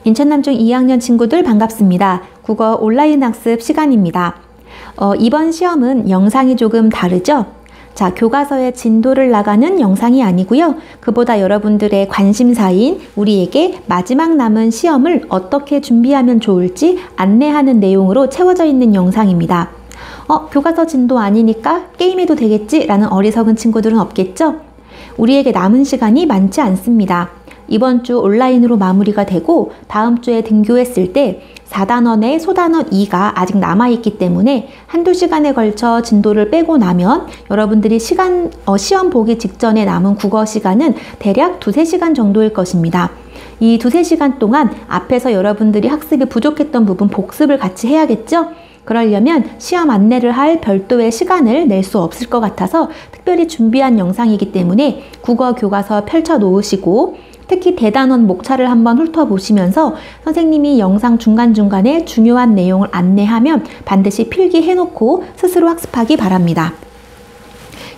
인천 남중 2학년 친구들 반갑습니다. 국어 온라인 학습 시간입니다. 이번 시험은 영상이 조금 다르죠? 자, 교과서의 진도를 나가는 영상이 아니고요. 그보다 여러분들의 관심사인 우리에게 마지막 남은 시험을 어떻게 준비하면 좋을지 안내하는 내용으로 채워져 있는 영상입니다. 교과서 진도 아니니까 게임해도 되겠지? 라는 어리석은 친구들은 없겠죠? 우리에게 남은 시간이 많지 않습니다. 이번 주 온라인으로 마무리가 되고 다음 주에 등교했을 때 4단원의 소단원 2가 아직 남아있기 때문에 한두 시간에 걸쳐 진도를 빼고 나면 여러분들이 시험 보기 직전에 남은 국어 시간은 대략 2-3시간 정도일 것입니다. 이 2-3시간 동안 앞에서 여러분들이 학습이 부족했던 부분 복습을 같이 해야겠죠? 그러려면 시험 안내를 할 별도의 시간을 낼 수 없을 것 같아서 특별히 준비한 영상이기 때문에 국어 교과서 펼쳐 놓으시고 특히 대단원 목차를 한번 훑어보시면서 선생님이 영상 중간중간에 중요한 내용을 안내하면 반드시 필기해놓고 스스로 학습하기 바랍니다.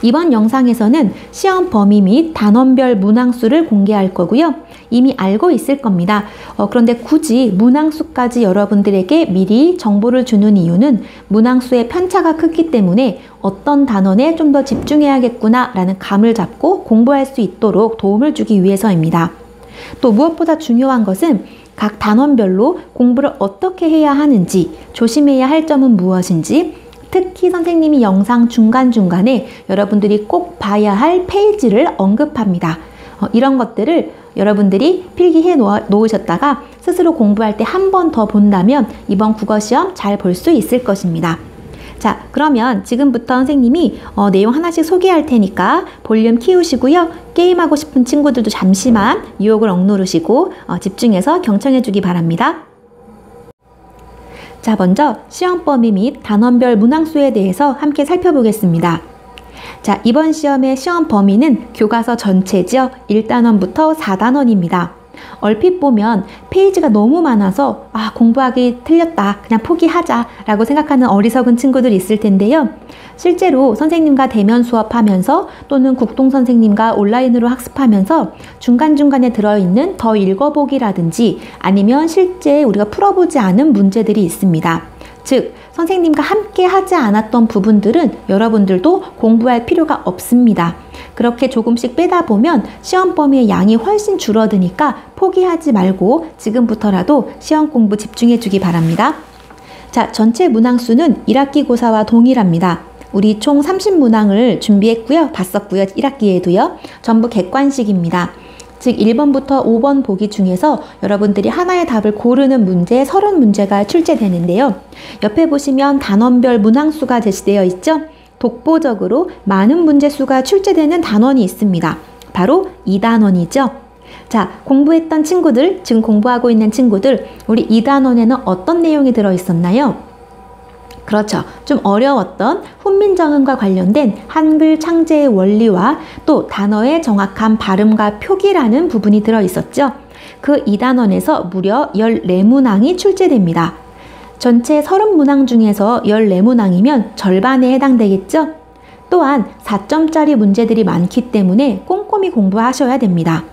이번 영상에서는 시험 범위 및 단원별 문항수를 공개할 거고요. 이미 알고 있을 겁니다. 그런데 굳이 문항수까지 여러분들에게 미리 정보를 주는 이유는 문항수의 편차가 크기 때문에 어떤 단원에 좀 더 집중해야겠구나 라는 감을 잡고 공부할 수 있도록 도움을 주기 위해서입니다. 또 무엇보다 중요한 것은 각 단원별로 공부를 어떻게 해야 하는지, 조심해야 할 점은 무엇인지, 특히 선생님이 영상 중간중간에 여러분들이 꼭 봐야 할 페이지를 언급합니다. 이런 것들을 여러분들이 필기해 놓으셨다가 스스로 공부할 때 한 번 더 본다면 이번 국어시험 잘 볼 수 있을 것입니다. 자, 그러면 지금부터 선생님이 내용 하나씩 소개할 테니까 볼륨 키우시고요. 게임하고 싶은 친구들도 잠시만 유혹을 억누르시고 집중해서 경청해 주기 바랍니다. 자, 먼저 시험 범위 및 단원별 문항수에 대해서 함께 살펴보겠습니다. 자, 이번 시험의 시험 범위는 교과서 전체죠. 1단원부터 4단원입니다. 얼핏 보면 페이지가 너무 많아서 공부하기 틀렸다, 그냥 포기하자 라고 생각하는 어리석은 친구들이 있을 텐데요. 실제로 선생님과 대면 수업하면서 또는 국동선생님과 온라인으로 학습하면서 중간중간에 들어있는 더 읽어보기라든지 아니면 실제 우리가 풀어보지 않은 문제들이 있습니다. 즉, 선생님과 함께 하지 않았던 부분들은 여러분들도 공부할 필요가 없습니다. 그렇게 조금씩 빼다 보면 시험 범위의 양이 훨씬 줄어드니까 포기하지 말고 지금부터라도 시험 공부 집중해 주기 바랍니다. 자, 전체 문항수는 1학기 고사와 동일합니다. 우리 총 30문항을 준비했고요. 봤었고요. 1학기에도요. 전부 객관식입니다. 즉 1번부터 5번 보기 중에서 여러분들이 하나의 답을 고르는 문제 30문제가 출제되는데요. 옆에 보시면 단원별 문항수가 제시되어 있죠. 독보적으로 많은 문제수가 출제되는 단원이 있습니다. 바로 2단원이죠. 자, 공부했던 친구들, 지금 공부하고 있는 친구들, 우리 2단원에는 어떤 내용이 들어있었나요? 그렇죠. 좀 어려웠던 훈민정음과 관련된 한글 창제의 원리와 또 단어의 정확한 발음과 표기라는 부분이 들어있었죠. 그 2단원에서 무려 14문항이 출제됩니다. 전체 30문항 중에서 14문항이면 절반에 해당되겠죠? 또한 4점짜리 문제들이 많기 때문에 꼼꼼히 공부하셔야 됩니다.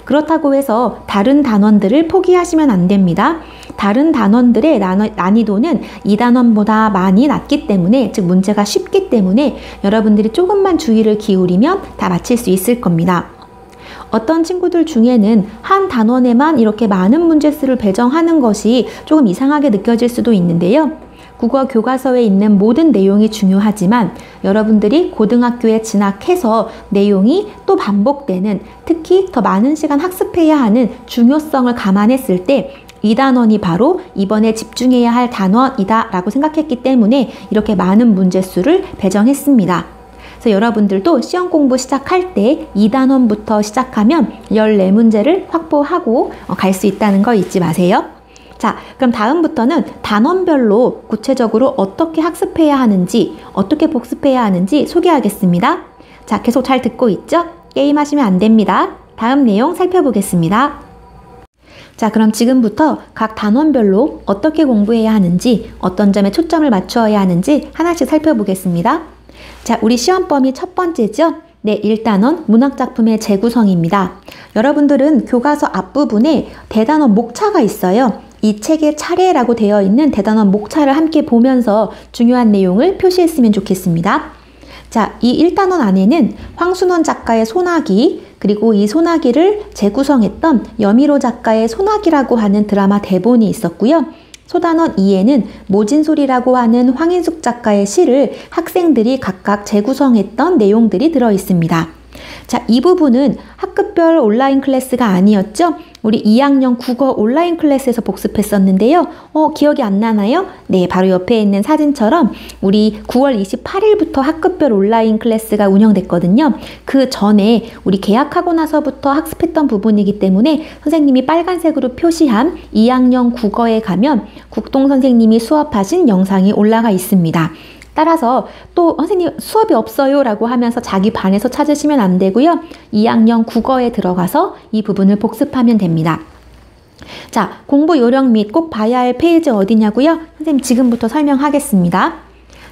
그렇다고 해서 다른 단원들을 포기하시면 안 됩니다. 다른 단원들의 난이도는 2단원보다 많이 낮기 때문에, 즉 문제가 쉽기 때문에 여러분들이 조금만 주의를 기울이면 다 맞힐 수 있을 겁니다. 어떤 친구들 중에는 한 단원에만 이렇게 많은 문제수를 배정하는 것이 조금 이상하게 느껴질 수도 있는데요. 국어 교과서에 있는 모든 내용이 중요하지만 여러분들이 고등학교에 진학해서 내용이 또 반복되는, 특히 더 많은 시간 학습해야 하는 중요성을 감안했을 때 2단원이 바로 이번에 집중해야 할 단원이다 라고 생각했기 때문에 이렇게 많은 문제수를 배정했습니다. 그래서 여러분들도 시험 공부 시작할 때 2단원부터 시작하면 14문제를 확보하고 갈 수 있다는 거 잊지 마세요. 자, 그럼 다음부터는 단원별로 구체적으로 어떻게 학습해야 하는지, 어떻게 복습해야 하는지 소개하겠습니다. 자, 계속 잘 듣고 있죠? 게임하시면 안 됩니다. 다음 내용 살펴보겠습니다. 자, 그럼 지금부터 각 단원별로 어떻게 공부해야 하는지, 어떤 점에 초점을 맞추어야 하는지 하나씩 살펴보겠습니다. 자, 우리 시험 범위 첫 번째죠? 네, 1단원 문학작품의 재구성입니다. 여러분들은 교과서 앞부분에 대단원 목차가 있어요. 이 책의 차례라고 되어 있는 대단원 목차를 함께 보면서 중요한 내용을 표시했으면 좋겠습니다. 자, 이 1단원 안에는 황순원 작가의 소나기, 그리고 이 소나기를 재구성했던 여미로 작가의 소나기라고 하는 드라마 대본이 있었고요. 소단원 2에는 모진소리라고 하는 황인숙 작가의 시를 학생들이 각각 재구성했던 내용들이 들어 있습니다. 자, 이 부분은 학급별 온라인 클래스가 아니었죠? 우리 2학년 국어 온라인 클래스에서 복습했었는데요. 기억이 안 나나요? 네, 바로 옆에 있는 사진처럼 우리 9월 28일부터 학급별 온라인 클래스가 운영됐거든요. 그 전에 우리 개학하고 나서부터 학습했던 부분이기 때문에 선생님이 빨간색으로 표시한 2학년 국어에 가면 국동 선생님이 수업하신 영상이 올라가 있습니다. 따라서 또 선생님 수업이 없어요 라고 하면서 자기 반에서 찾으시면 안 되고요. 2학년 국어에 들어가서 이 부분을 복습하면 됩니다. 자, 공부 요령 및 꼭 봐야 할 페이지 어디냐고요? 선생님 지금부터 설명하겠습니다.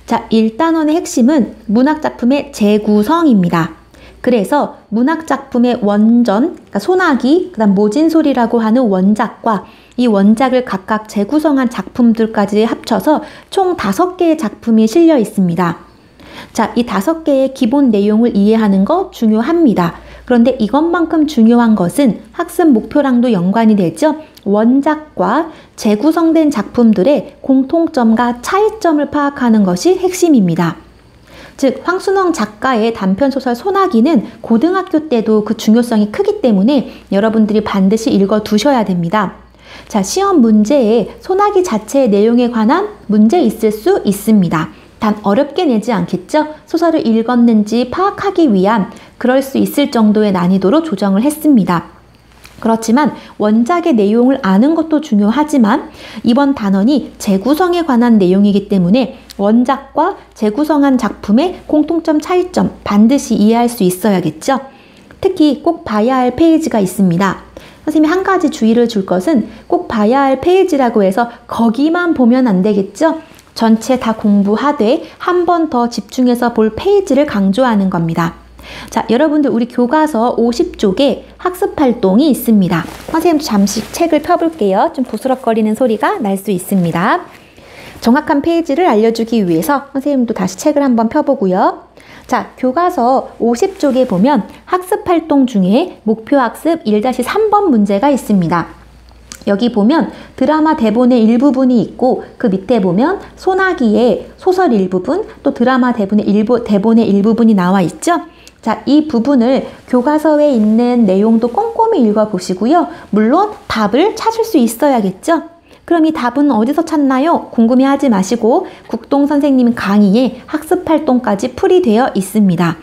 자, 1단원의 핵심은 문학작품의 재구성입니다. 그래서 문학작품의 원전, 그러니까 소나기, 그 다음 모진소리라고 하는 원작과 이 원작을 각각 재구성한 작품들까지 합쳐서 총 5개의 작품이 실려 있습니다. 자, 이 5개의 기본 내용을 이해하는 거 중요합니다. 그런데 이것만큼 중요한 것은 학습 목표랑도 연관이 되죠. 원작과 재구성된 작품들의 공통점과 차이점을 파악하는 것이 핵심입니다. 즉, 황순원 작가의 단편소설 소나기는 고등학교 때도 그 중요성이 크기 때문에 여러분들이 반드시 읽어 두셔야 됩니다. 자, 시험 문제에 소나기 자체의 내용에 관한 문제 있을 수 있습니다. 단 어렵게 내지 않겠죠? 소설을 읽었는지 파악하기 위한 그럴 수 있을 정도의 난이도로 조정을 했습니다. 그렇지만 원작의 내용을 아는 것도 중요하지만 이번 단원이 재구성에 관한 내용이기 때문에 원작과 재구성한 작품의 공통점 차이점 반드시 이해할 수 있어야겠죠? 특히 꼭 봐야 할 페이지가 있습니다. 선생님이 한 가지 주의를 줄 것은 꼭 봐야 할 페이지라고 해서 거기만 보면 안 되겠죠? 전체 다 공부하되 한 번 더 집중해서 볼 페이지를 강조하는 겁니다. 자, 여러분들 우리 교과서 50쪽에 학습활동이 있습니다. 선생님 잠시 책을 펴볼게요. 좀 부스럭거리는 소리가 날 수 있습니다. 정확한 페이지를 알려주기 위해서 선생님도 다시 책을 한번 펴보고요. 자, 교과서 50쪽에 보면 학습활동 중에 목표학습 1-3번 문제가 있습니다. 여기 보면 드라마 대본의 일부분이 있고 그 밑에 보면 소나기의 소설 일부분 또 드라마 대본의 일부분이 나와 있죠. 자, 이 부분을 교과서에 있는 내용도 꼼꼼히 읽어보시고요. 물론 답을 찾을 수 있어야겠죠. 그럼 이 답은 어디서 찾나요? 궁금해하지 마시고 국동 선생님 강의에 학습활동까지 풀이되어 있습니다.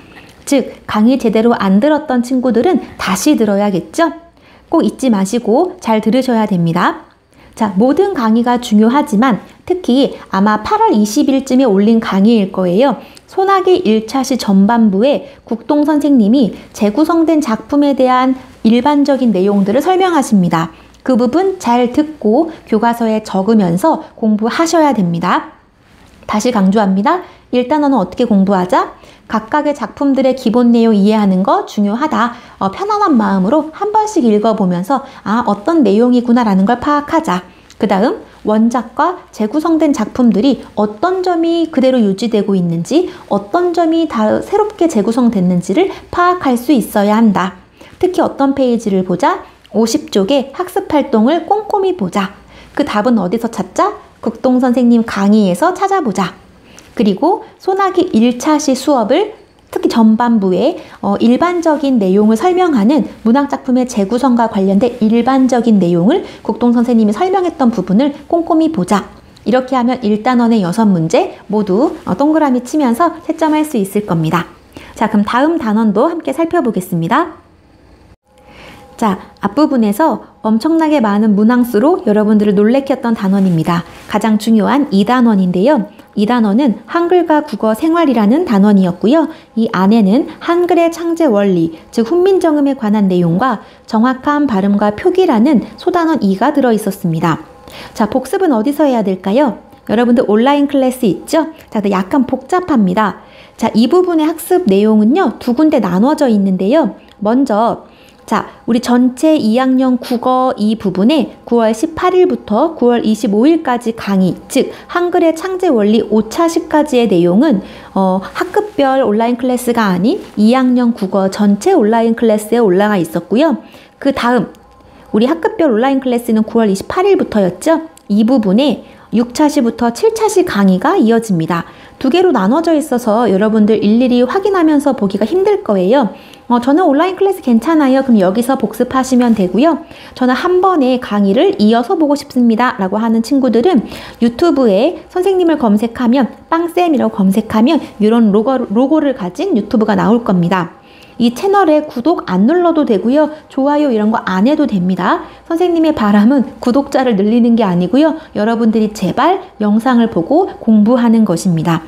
즉, 강의 제대로 안 들었던 친구들은 다시 들어야겠죠? 꼭 잊지 마시고 잘 들으셔야 됩니다. 자, 모든 강의가 중요하지만 특히 아마 8월 20일쯤에 올린 강의일 거예요. 소나기 1차 시 전반부에 국동 선생님이 재구성된 작품에 대한 일반적인 내용들을 설명하십니다. 그 부분 잘 듣고 교과서에 적으면서 공부하셔야 됩니다. 다시 강조합니다. 1단원은 어떻게 공부하자? 각각의 작품들의 기본 내용 이해하는 거 중요하다. 편안한 마음으로 한 번씩 읽어보면서 어떤 내용이구나 라는 걸 파악하자. 그 다음 원작과 재구성된 작품들이 어떤 점이 그대로 유지되고 있는지 어떤 점이 다 새롭게 재구성됐는지를 파악할 수 있어야 한다. 특히 어떤 페이지를 보자? 50쪽의 학습활동을 꼼꼼히 보자. 그 답은 어디서 찾자? 국동 선생님 강의에서 찾아보자. 그리고 소나기 1차 시 수업을 특히 전반부에 일반적인 내용을 설명하는 문학작품의 재구성과 관련된 일반적인 내용을 국동 선생님이 설명했던 부분을 꼼꼼히 보자. 이렇게 하면 1단원의 6문제 모두 동그라미 치면서 채점할 수 있을 겁니다. 자, 그럼 다음 단원도 함께 살펴보겠습니다. 자, 앞부분에서 엄청나게 많은 문항수로 여러분들을 놀래켰던 단원입니다. 가장 중요한 2단원인데요. 2단원은 한글과 국어 생활이라는 단원이었고요. 이 안에는 한글의 창제 원리, 즉 훈민정음에 관한 내용과 정확한 발음과 표기라는 소단원 2가 들어있었습니다. 자, 복습은 어디서 해야 될까요? 여러분들 온라인 클래스 있죠? 자, 근데 약간 복잡합니다. 자, 이 부분의 학습 내용은요, 두 군데 나눠져 있는데요. 먼저 자, 우리 전체 2학년 국어 이 부분에 9월 18일부터 9월 25일까지 강의, 즉 한글의 창제 원리 5차식까지의 내용은 학급별 온라인 클래스가 아닌 2학년 국어 전체 온라인 클래스에 올라가 있었고요. 그 다음 우리 학급별 온라인 클래스는 9월 28일부터였죠. 이 부분에 6차시부터 7차시 강의가 이어집니다. 두 개로 나눠져 있어서 여러분들 일일이 확인하면서 보기가 힘들 거예요. 저는 온라인 클래스 괜찮아요. 그럼 여기서 복습하시면 되고요. 저는 한 번에 강의를 이어서 보고 싶습니다. 라고 하는 친구들은 유튜브에 선생님을 검색하면 빵쌤이라고 검색하면 이런 로고를 가진 유튜브가 나올 겁니다. 이 채널에 구독 안 눌러도 되고요. 좋아요 이런 거 안 해도 됩니다. 선생님의 바람은 구독자를 늘리는 게 아니고요. 여러분들이 제발 영상을 보고 공부하는 것입니다.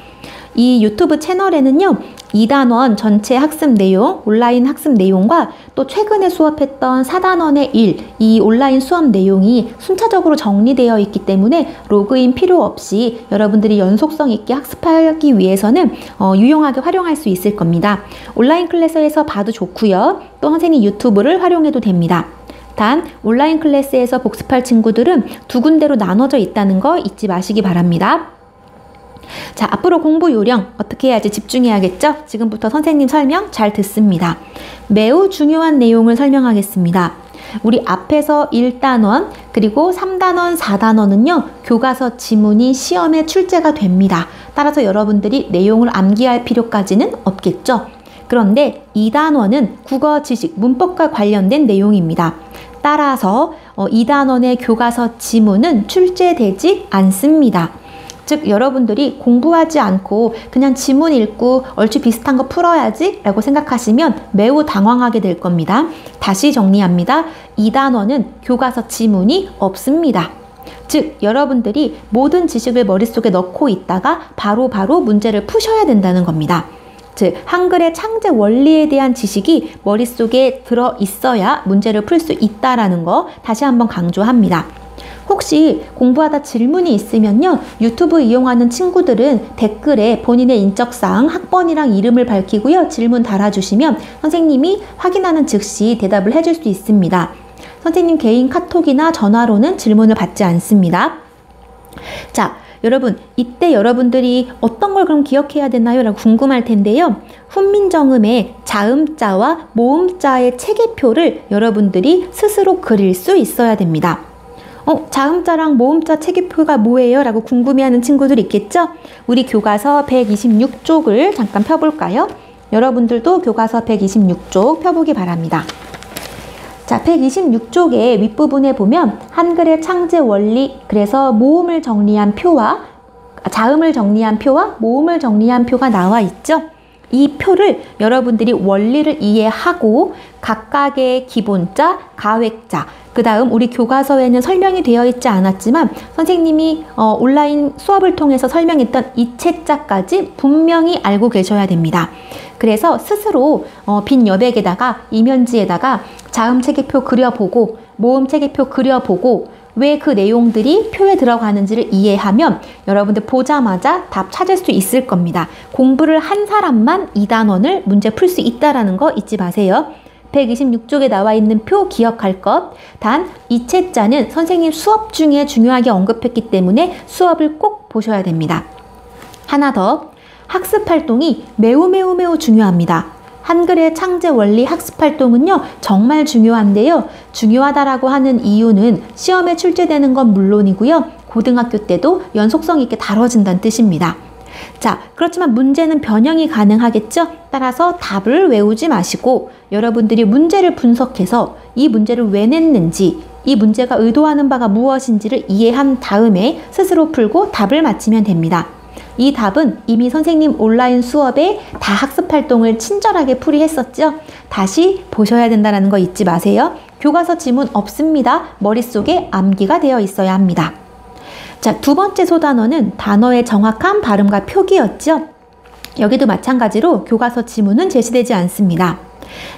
이 유튜브 채널에는요. 2단원 전체 학습 내용, 온라인 학습 내용과 또 최근에 수업했던 4단원의 1, 이 온라인 수업 내용이 순차적으로 정리되어 있기 때문에 로그인 필요 없이 여러분들이 연속성 있게 학습하기 위해서는 유용하게 활용할 수 있을 겁니다. 온라인 클래스에서 봐도 좋고요. 또 선생님 유튜브를 활용해도 됩니다. 단 온라인 클래스에서 복습할 친구들은 두 군데로 나눠져 있다는 거 잊지 마시기 바랍니다. 자, 앞으로 공부 요령 어떻게 해야지 집중해야겠죠? 지금부터 선생님 설명 잘 듣습니다. 매우 중요한 내용을 설명하겠습니다. 우리 앞에서 1단원 그리고 3단원, 4단원은요. 교과서 지문이 시험에 출제가 됩니다. 따라서 여러분들이 내용을 암기할 필요까지는 없겠죠? 그런데 2단원은 국어 지식, 문법과 관련된 내용입니다. 따라서 2단원의 교과서 지문은 출제되지 않습니다. 즉 여러분들이 공부하지 않고 그냥 지문 읽고 얼추 비슷한 거 풀어야지 라고 생각하시면 매우 당황하게 될 겁니다. 다시 정리합니다. 2단원은 교과서 지문이 없습니다. 즉 여러분들이 모든 지식을 머릿속에 넣고 있다가 바로바로 문제를 푸셔야 된다는 겁니다. 즉 한글의 창제 원리에 대한 지식이 머릿속에 들어 있어야 문제를 풀 수 있다라는 거 다시 한번 강조합니다. 혹시 공부하다 질문이 있으면요. 유튜브 이용하는 친구들은 댓글에 본인의 인적사항, 학번이랑 이름을 밝히고요. 질문 달아주시면 선생님이 확인하는 즉시 대답을 해줄 수 있습니다. 선생님 개인 카톡이나 전화로는 질문을 받지 않습니다. 자, 여러분 이때 여러분들이 어떤 걸 그럼 기억해야 되나요? 라고 궁금할 텐데요. 훈민정음의 자음자와 모음자의 체계표를 여러분들이 스스로 그릴 수 있어야 됩니다. 자음자랑 모음자 체계표가 뭐예요? 라고 궁금해하는 친구들 있겠죠? 우리 교과서 126쪽을 잠깐 펴볼까요? 여러분들도 교과서 126쪽 펴보기 바랍니다. 자, 126쪽의 윗부분에 보면 한글의 창제 원리, 그래서 모음을 정리한 표와 자음을 정리한 표와 모음을 정리한 표가 나와 있죠? 이 표를 여러분들이 원리를 이해하고 각각의 기본자, 가획자, 그 다음 우리 교과서에는 설명이 되어 있지 않았지만 선생님이 온라인 수업을 통해서 설명했던 이체자까지 분명히 알고 계셔야 됩니다. 그래서 스스로 빈 여백에다가 이면지에다가 자음 체계표 그려보고 모음 체계표 그려보고 왜 그 내용들이 표에 들어가는지를 이해하면 여러분들 보자마자 답 찾을 수 있을 겁니다. 공부를 한 사람만 2단원을 문제 풀 수 있다는 거 잊지 마세요. 126쪽에 나와 있는 표 기억할 것. 단 이체자는 선생님 수업 중에 중요하게 언급했기 때문에 수업을 꼭 보셔야 됩니다. 하나 더, 학습활동이 매우 중요합니다. 한글의 창제 원리 학습활동은요 정말 중요한데요. 중요하다라고 하는 이유는 시험에 출제되는 건 물론이고요. 고등학교 때도 연속성 있게 다뤄진다는 뜻입니다. 자, 그렇지만 문제는 변형이 가능하겠죠? 따라서 답을 외우지 마시고 여러분들이 문제를 분석해서 이 문제를 왜 냈는지, 이 문제가 의도하는 바가 무엇인지를 이해한 다음에 스스로 풀고 답을 맞히면 됩니다. 이 답은 이미 선생님 온라인 수업에 다 학습활동을 친절하게 풀이했었죠? 다시 보셔야 된다는 거 잊지 마세요. 교과서 지문 없습니다. 머릿속에 암기가 되어 있어야 합니다. 자, 두 번째 소단원은 단어의 정확한 발음과 표기였죠. 여기도 마찬가지로 교과서 지문은 제시되지 않습니다.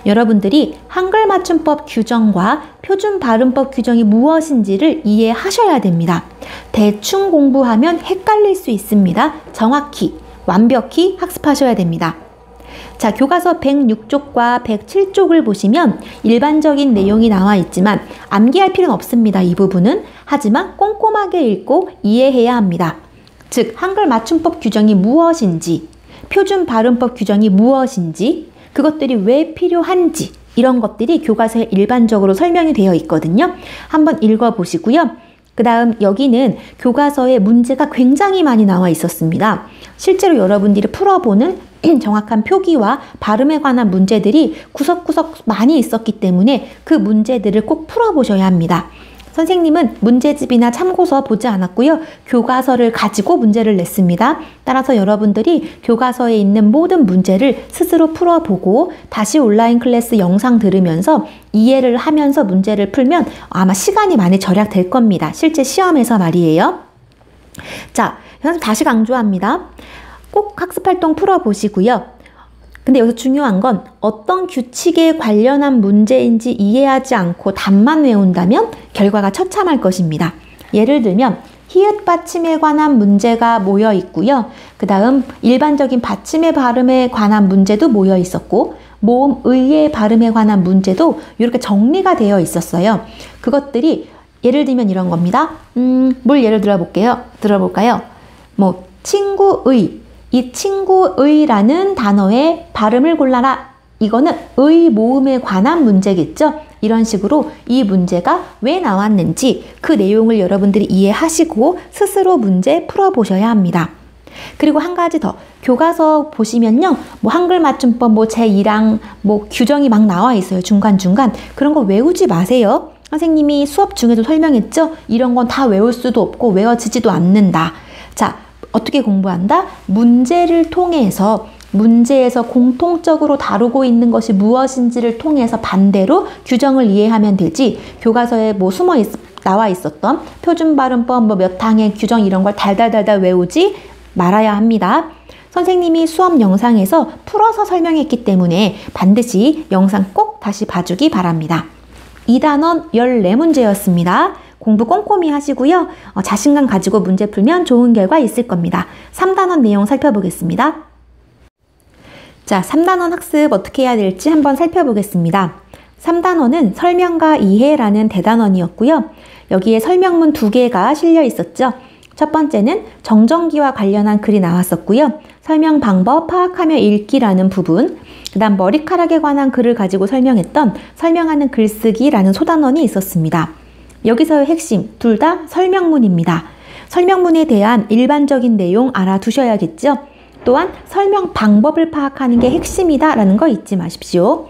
여러분들이 한글 맞춤법 규정과 표준 발음법 규정이 무엇인지를 이해하셔야 됩니다. 대충 공부하면 헷갈릴 수 있습니다. 정확히, 완벽히 학습하셔야 됩니다. 자, 교과서 106쪽과 107쪽을 보시면 일반적인 내용이 나와 있지만 암기할 필요는 없습니다. 이 부분은. 하지만 꼼꼼하게 읽고 이해해야 합니다. 즉, 한글 맞춤법 규정이 무엇인지, 표준 발음법 규정이 무엇인지, 그것들이 왜 필요한지, 이런 것들이 교과서에 일반적으로 설명이 되어 있거든요. 한번 읽어보시고요. 그 다음 여기는 교과서에 문제가 굉장히 많이 나와 있었습니다. 실제로 여러분들이 풀어보는 정확한 표기와 발음에 관한 문제들이 구석구석 많이 있었기 때문에 그 문제들을 꼭 풀어보셔야 합니다. 선생님은 문제집이나 참고서 보지 않았고요. 교과서를 가지고 문제를 냈습니다. 따라서 여러분들이 교과서에 있는 모든 문제를 스스로 풀어보고 다시 온라인 클래스 영상 들으면서 이해를 하면서 문제를 풀면 아마 시간이 많이 절약될 겁니다. 실제 시험에서 말이에요. 자, 다시 강조합니다. 꼭 학습활동 풀어보시고요. 근데 여기서 중요한 건 어떤 규칙에 관련한 문제인지 이해하지 않고 답만 외운다면 결과가 처참할 것입니다. 예를 들면 히읗 받침에 관한 문제가 모여 있고요. 그 다음 일반적인 받침의 발음에 관한 문제도 모여 있었고 모음 의의 발음에 관한 문제도 이렇게 정리가 되어 있었어요. 그것들이 예를 들면 이런 겁니다. 뭘 예를 들어볼까요? 뭐 친구의, 이 친구의라는 단어의 발음을 골라라. 이거는 의 모음에 관한 문제겠죠. 이런 식으로 이 문제가 왜 나왔는지 그 내용을 여러분들이 이해하시고 스스로 문제 풀어보셔야 합니다. 그리고 한 가지 더, 교과서 보시면요, 뭐 한글 맞춤법 뭐 제2랑 뭐 규정이 막 나와 있어요. 중간중간. 그런 거 외우지 마세요. 선생님이 수업 중에도 설명했죠. 이런 건 다 외울 수도 없고 외워지지도 않는다. 자, 어떻게 공부한다? 문제를 통해서, 문제에서 공통적으로 다루고 있는 것이 무엇인지를 통해서 반대로 규정을 이해하면 되지, 교과서에 뭐 나와 있었던 표준 발음법 뭐 몇 항의 규정 이런 걸 달달달달 외우지 말아야 합니다. 선생님이 수업 영상에서 풀어서 설명했기 때문에 반드시 영상 꼭 다시 봐주기 바랍니다. 2단원 14문제였습니다. 공부 꼼꼼히 하시고요. 자신감 가지고 문제 풀면 좋은 결과 있을 겁니다. 3단원 내용 살펴보겠습니다. 자, 3단원 학습 어떻게 해야 될지 한번 살펴보겠습니다. 3단원은 설명과 이해라는 대단원이었고요. 여기에 설명문 2개가 실려 있었죠. 첫 번째는 정전기와 관련한 글이 나왔었고요. 설명 방법 파악하며 읽기라는 부분, 그 다음 머리카락에 관한 글을 가지고 설명했던 설명하는 글쓰기라는 소단원이 있었습니다. 여기서의 핵심, 둘 다 설명문입니다. 설명문에 대한 일반적인 내용 알아두셔야겠죠. 또한 설명 방법을 파악하는 게 핵심이다라는 거 잊지 마십시오.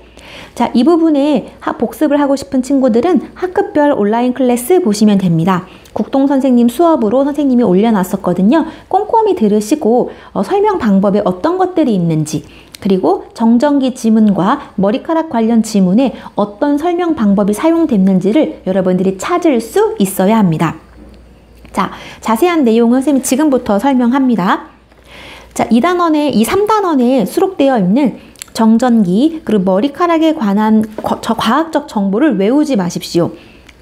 자, 이 부분에 복습을 하고 싶은 친구들은 학급별 온라인 클래스 보시면 됩니다. 국동 선생님 수업으로 선생님이 올려놨었거든요. 꼼꼼히 들으시고 설명 방법에 어떤 것들이 있는지, 그리고 정전기 지문과 머리카락 관련 지문에 어떤 설명 방법이 사용됐는지를 여러분들이 찾을 수 있어야 합니다. 자, 자세한 내용은 선생님이 지금부터 설명합니다. 자, 이 3단원에 수록되어 있는 정전기, 그리고 머리카락에 관한 과학적 정보를 외우지 마십시오.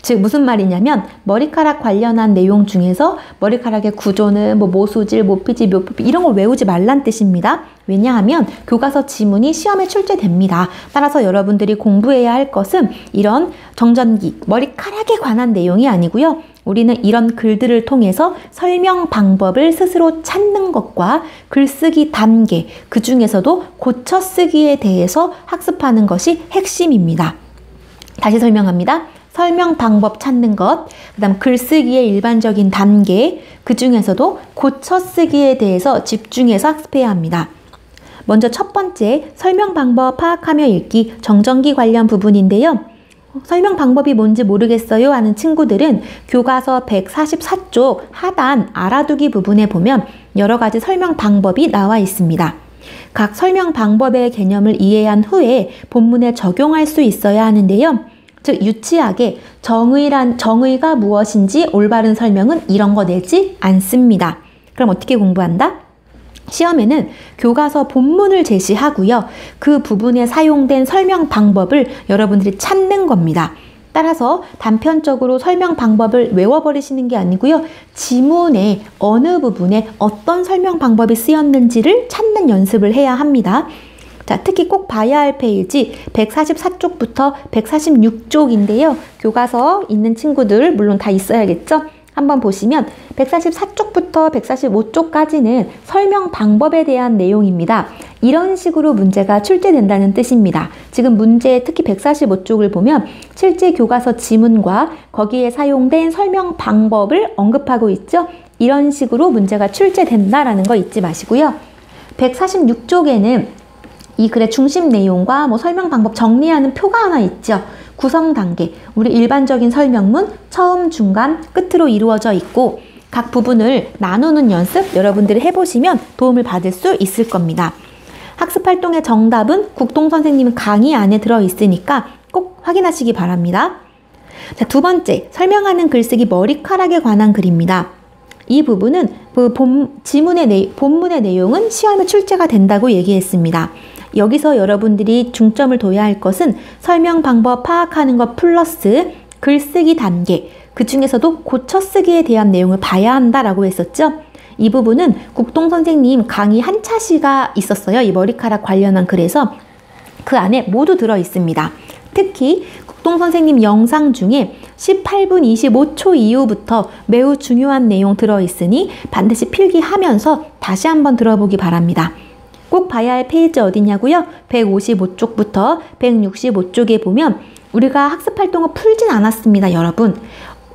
즉 무슨 말이냐면 머리카락 관련한 내용 중에서 머리카락의 구조는 뭐 모수질, 모피지, 묘피지 이런 걸 외우지 말란 뜻입니다. 왜냐하면 교과서 지문이 시험에 출제됩니다. 따라서 여러분들이 공부해야 할 것은 이런 정전기, 머리카락에 관한 내용이 아니고요. 우리는 이런 글들을 통해서 설명 방법을 스스로 찾는 것과 글쓰기 단계, 그 중에서도 고쳐쓰기에 대해서 학습하는 것이 핵심입니다. 다시 설명합니다. 설명 방법 찾는 것, 그 다음 글쓰기의 일반적인 단계, 그 중에서도 고쳐쓰기에 대해서 집중해서 학습해야 합니다. 먼저 첫 번째, 설명 방법 파악하며 읽기, 정전기 관련 부분인데요. 설명 방법이 뭔지 모르겠어요 하는 친구들은 교과서 144쪽 하단 알아두기 부분에 보면 여러 가지 설명 방법이 나와 있습니다. 각 설명 방법의 개념을 이해한 후에 본문에 적용할 수 있어야 하는데요. 즉 유치하게 정의가 무엇인지 올바른 설명은 이런 거 내지 않습니다. 그럼 어떻게 공부한다? 시험에는 교과서 본문을 제시하고요. 그 부분에 사용된 설명 방법을 여러분들이 찾는 겁니다. 따라서 단편적으로 설명 방법을 외워버리시는 게 아니고요. 지문의 어느 부분에 어떤 설명 방법이 쓰였는지를 찾는 연습을 해야 합니다. 자, 특히 꼭 봐야 할 페이지 144쪽부터 146쪽인데요. 교과서 있는 친구들 물론 다 있어야겠죠? 한번 보시면 144쪽부터 145쪽까지는 설명 방법에 대한 내용입니다. 이런 식으로 문제가 출제된다는 뜻입니다. 지금 문제 특히 145쪽을 보면 실제 교과서 지문과 거기에 사용된 설명 방법을 언급하고 있죠. 이런 식으로 문제가 출제된다라는 거 잊지 마시고요. 146쪽에는 이 글의 중심 내용과 설명 방법 정리하는 표가 하나 있죠. 구성 단계, 우리 일반적인 설명문 처음, 중간, 끝으로 이루어져 있고 각 부분을 나누는 연습 여러분들이 해보시면 도움을 받을 수 있을 겁니다. 학습활동의 정답은 국동선생님 강의 안에 들어있으니까 꼭 확인하시기 바랍니다. 자, 두 번째, 설명하는 글쓰기 머리카락에 관한 글입니다. 이 부분은 본문의 내용은 시험에 출제가 된다고 얘기했습니다. 여기서 여러분들이 중점을 둬야 할 것은 설명 방법 파악하는 것 플러스 글쓰기 단계, 그 중에서도 고쳐쓰기에 대한 내용을 봐야 한다라고 했었죠. 이 부분은 국동선생님 강의 한 차시가 있었어요. 이 머리카락 관련한 글에서 그 안에 모두 들어 있습니다. 특히 국동선생님 영상 중에 18분 25초 이후부터 매우 중요한 내용 들어있으니 반드시 필기하면서 다시 한번 들어보기 바랍니다. 꼭 봐야 할 페이지 어디냐고요? 155쪽부터 165쪽에 보면 우리가 학습활동을 풀진 않았습니다, 여러분.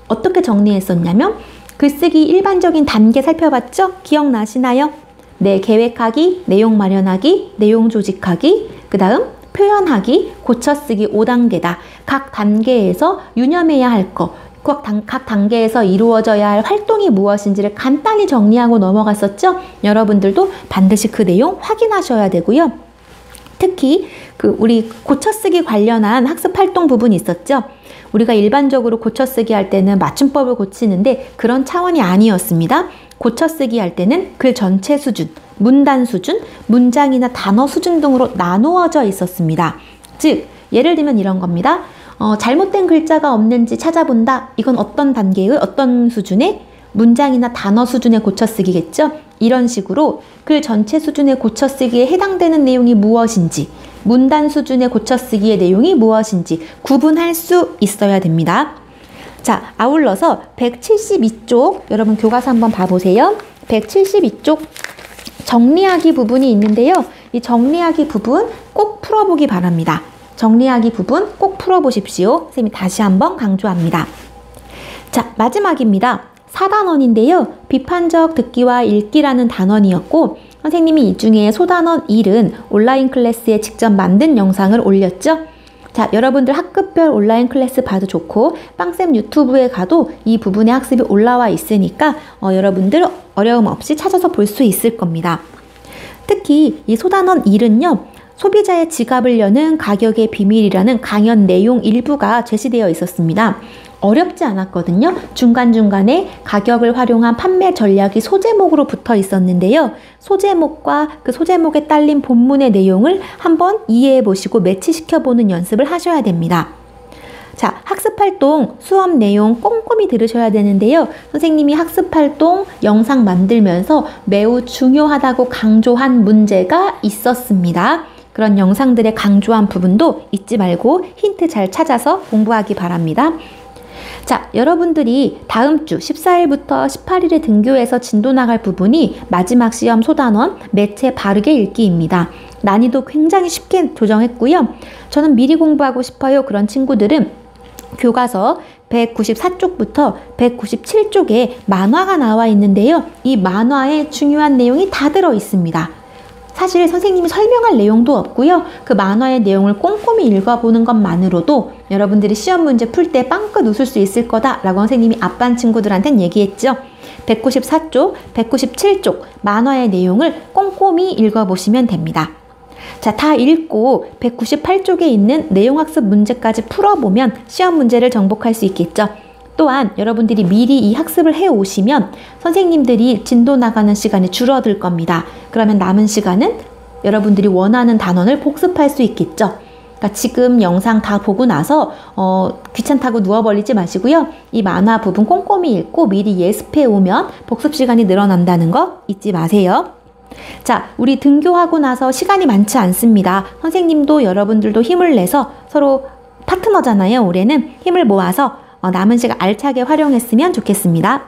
어떻게 정리했었냐면 글쓰기 일반적인 단계 살펴봤죠? 기억나시나요? 네, 계획하기, 내용 마련하기, 내용 조직하기, 그 다음 표현하기, 고쳐쓰기 5단계다. 각 단계에서 유념해야 할 것, 각 단계에서 이루어져야 할 활동이 무엇인지를 간단히 정리하고 넘어갔었죠? 여러분들도 반드시 그 내용 확인하셔야 되고요. 특히 우리 고쳐쓰기 관련한 학습활동 부분이 있었죠? 우리가 일반적으로 고쳐쓰기 할 때는 맞춤법을 고치는데 그런 차원이 아니었습니다. 고쳐쓰기 할 때는 글 전체 수준, 문단 수준, 문장이나 단어 수준 등으로 나누어져 있었습니다. 즉, 예를 들면 이런 겁니다. 잘못된 글자가 없는지 찾아본다. 이건 어떤 단계의 어떤 수준의 문장이나 단어 수준의 고쳐쓰기겠죠? 이런 식으로 글 전체 수준의 고쳐쓰기에 해당되는 내용이 무엇인지, 문단 수준의 고쳐쓰기의 내용이 무엇인지 구분할 수 있어야 됩니다. 자, 아울러서 172쪽 여러분 교과서 한번 봐보세요. 172쪽 정리하기 부분이 있는데요. 이 정리하기 부분 꼭 풀어보기 바랍니다. 정리하기 부분 꼭 풀어보십시오. 선생님이 다시 한번 강조합니다. 자, 마지막입니다. 4단원인데요. 비판적 듣기와 읽기라는 단원이었고 선생님이 이 중에 소단원 1은 온라인 클래스에 직접 만든 영상을 올렸죠. 자, 여러분들 학급별 온라인 클래스 봐도 좋고 빵쌤 유튜브에 가도 이 부분의 학습이 올라와 있으니까 여러분들 어려움 없이 찾아서 볼 수 있을 겁니다. 특히 이 소단원 1은요. 소비자의 지갑을 여는 가격의 비밀이라는 강연 내용 일부가 제시되어 있었습니다. 어렵지 않았거든요. 중간중간에 가격을 활용한 판매 전략이 소제목으로 붙어 있었는데요. 소제목과 그 소제목에 딸린 본문의 내용을 한번 이해해 보시고 매치시켜 보는 연습을 하셔야 됩니다. 자, 학습활동 수업 내용 꼼꼼히 들으셔야 되는데요. 선생님이 학습활동 영상 만들면서 매우 중요하다고 강조한 문제가 있었습니다. 그런 영상들의 강조한 부분도 잊지 말고 힌트 잘 찾아서 공부하기 바랍니다. 자, 여러분들이 다음 주 14일부터 18일에 등교해서 진도 나갈 부분이 마지막 시험 소단원 매체 바르게 읽기입니다. 난이도 굉장히 쉽게 조정했고요. 저는 미리 공부하고 싶어요. 그런 친구들은 교과서 194쪽부터 197쪽에 만화가 나와 있는데요. 이 만화에 중요한 내용이 다 들어 있습니다. 사실 선생님이 설명할 내용도 없고요. 그 만화의 내용을 꼼꼼히 읽어보는 것만으로도 여러분들이 시험 문제 풀 때 빵긋 웃을 수 있을 거다라고 선생님이 앞반 친구들한테는 얘기했죠. 194쪽, 197쪽 만화의 내용을 꼼꼼히 읽어보시면 됩니다. 자, 다 읽고 198쪽에 있는 내용학습 문제까지 풀어보면 시험 문제를 정복할 수 있겠죠. 또한 여러분들이 미리 이 학습을 해 오시면 선생님들이 진도 나가는 시간이 줄어들 겁니다. 그러면 남은 시간은 여러분들이 원하는 단원을 복습할 수 있겠죠. 그러니까 지금 영상 다 보고 나서 귀찮다고 누워버리지 마시고요. 이 만화 부분 꼼꼼히 읽고 미리 예습해 오면 복습 시간이 늘어난다는 거 잊지 마세요. 자, 우리 등교하고 나서 시간이 많지 않습니다. 선생님도 여러분들도 힘을 내서 서로 파트너잖아요. 올해는 힘을 모아서 남은 시간 알차게 활용했으면 좋겠습니다.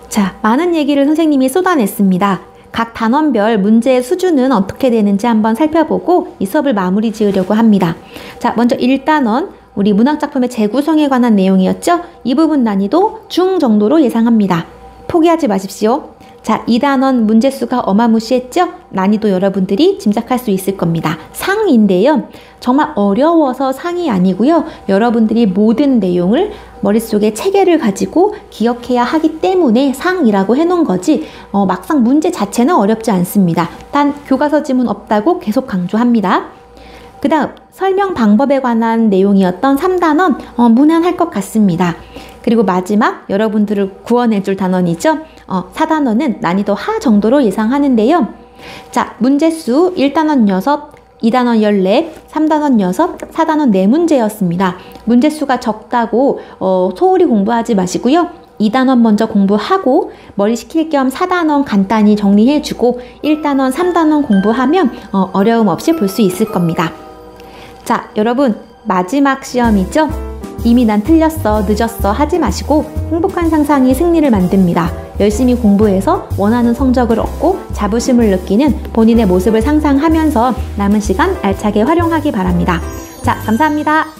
자, 많은 얘기를 선생님이 쏟아냈습니다. 각 단원별 문제의 수준은 어떻게 되는지 한번 살펴보고 이 수업을 마무리 지으려고 합니다. 자, 먼저 1단원, 우리 문학작품의 재구성에 관한 내용이었죠? 이 부분 난이도 중 정도로 예상합니다. 포기하지 마십시오. 자, 2단원 문제수가 어마무시했죠? 난이도 여러분들이 짐작할 수 있을 겁니다. 상인데요. 정말 어려워서 상이 아니고요. 여러분들이 모든 내용을 머릿속에 체계를 가지고 기억해야 하기 때문에 상이라고 해놓은 거지 막상 문제 자체는 어렵지 않습니다. 단 교과서 지문 없다고 계속 강조합니다. 그 다음 설명 방법에 관한 내용이었던 3단원 무난할 것 같습니다. 그리고 마지막 여러분들을 구원해줄 단원이죠. 4단원은 난이도 하 정도로 예상하는데요. 자, 문제수 1단원 6, 2단원 14, 3단원 6, 4단원 4문제였습니다. 문제수가 적다고 소홀히 공부하지 마시고요. 2단원 먼저 공부하고 머리 식힐 겸 4단원 간단히 정리해주고 1단원, 3단원 공부하면 어려움 없이 볼 수 있을 겁니다. 자, 여러분 마지막 시험이죠? 이미 난 틀렸어, 늦었어 하지 마시고 행복한 상상이 승리를 만듭니다. 열심히 공부해서 원하는 성적을 얻고 자부심을 느끼는 본인의 모습을 상상하면서 남은 시간 알차게 활용하기 바랍니다. 자, 감사합니다.